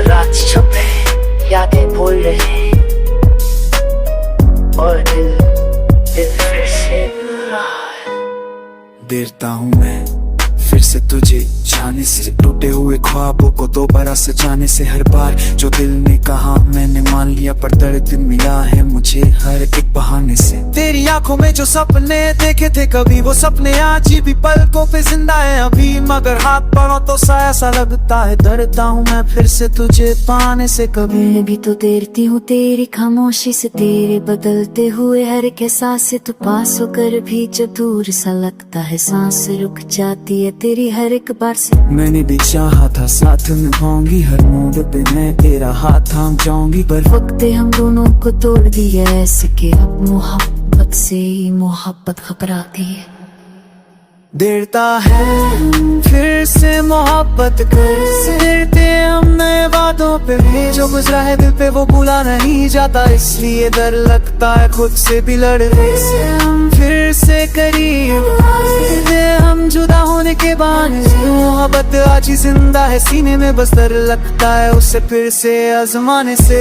रात छुपे यादें बोल रहे और दिल फिर से बुला है। देरता हूँ मैं फिर से तुझे जाने से, टूटे हुए ख्वाबों को दोबारा सजाने से। हर बार जो दिल ने कहा मैंने मान लिया, पर दर्द मिला है मुझे हर एक बहाने से। तेरी आंखों में जो सपने देखे थे कभी, वो सपने आज भी पलकों पे जिंदा है अभी। मगर हाथ पड़ो तो साया सा लगता है, डरता हूँ मैं फिर से तुझे पाने से कभी। मैं भी तो देरती हूँ तेरी खामोशी से, तेरे बदलते हुए हर एक एहसास से। तू पास होकर भी जब दूर सा लगता है, सांस रुक जाती है तेरी हर एक बार से। मैंने भी चाहा था साथ निभाऊंगी, हर मोड़ पे मैं तेरा हाथ थाम जाऊंगी, पर वक्त हम दोनों को तोड़ दिया ऐसे कि अब मोहब्बत से ही मोहब्बत घबराती है। देरता है फिर से मोहब्बत करते हम नए वादों पे, जो गुजरा है दिल पे वो भूला नहीं जाता। इसलिए डर लगता है खुद से भी लड़ने से, हम फिर से करीब हम जुदा होने के बाद। मोहब्बत आज ही जिंदा है सीने में, बस डर लगता है उसे फिर से आजमाने से।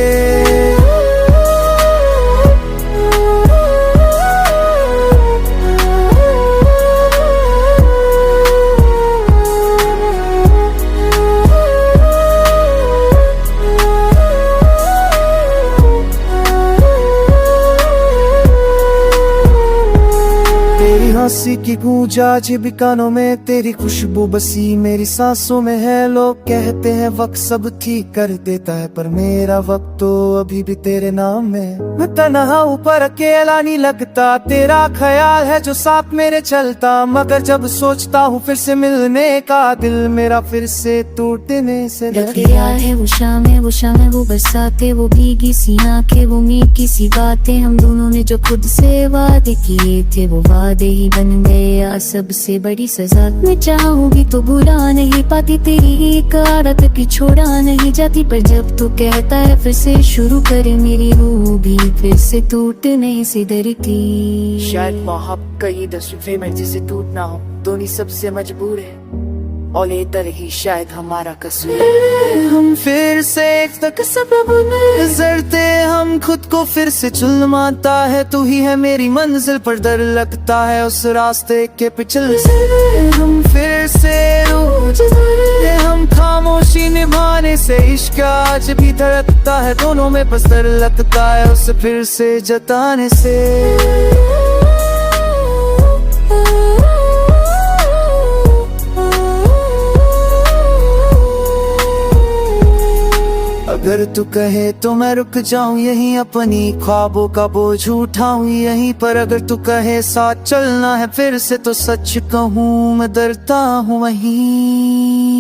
हंसी की गूंज आज भी कानों में, तेरी खुशबू बसी मेरी सांसों में है। लोग कहते हैं वक्त सब ठीक कर देता है, पर मेरा वक्त तो अभी भी तेरे नाम में। मैं तन्हा हूँ पर अकेला नहीं लगता, तेरा ख्याल है जो साथ मेरे चलता। मगर जब सोचता हूँ फिर से मिलने का, दिल मेरा फिर से टूटने से डरता है। वो शामें वो बरसाते, वो भीगी सी आंखें, वो मीठी सी बातें। हम दोनों ने जो खुद से वादे किए थे, वो वादे ही बन गए आज सबसे बड़ी सजा। मैं चाहूंगी तो बुला नहीं पाती, तेरी एक आदत की छोड़ा नहीं जाती। पर जब तू कहता है फिर से शुरू करे, मेरी रूह भी फिर से टूटने से डरती। शायद मोहब्बत कहीं 10 मर्जी से टूटना हो, दोनों सबसे मजबूर है और ये तरह ही शायद हमारा कसूर। हम फिर से एक तक सबब गुजरते, हम खुद को फिर से चुलमाता है। तू ही है मेरी मंजिल, पर डर लगता है उस रास्ते के पिछले से। हम फिर से हम खामोशी निभाने से, इश्क आज भी धड़कता है दोनों में, बस डर लगता है उसे फिर से जताने से। अगर तू कहे तो मैं रुक जाऊं यहीं, अपनी ख्वाबों का बोझ उठाऊं यहीं पर। अगर तू कहे साथ चलना है फिर से, तो सच कहूं मैं डरता हूं वहीं।